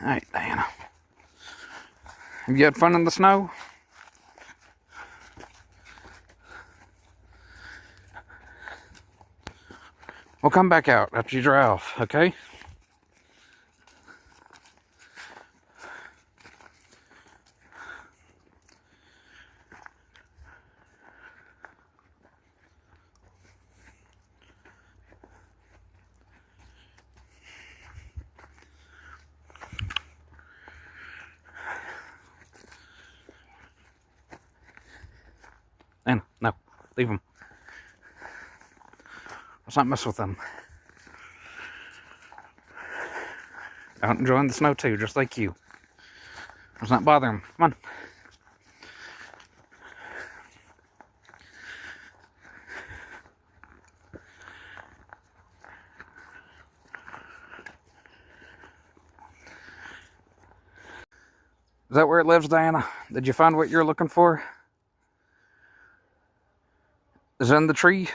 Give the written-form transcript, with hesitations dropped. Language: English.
Alright, Diana. Have you had fun in the snow? We'll come back out after you dry off, okay? Anna, no, leave them. Let's not mess with them. Out enjoying the snow too, just like you. Let's not bother them. Come on. Is that where it lives, Diana? Did you find what you're looking for? Is it in the tree?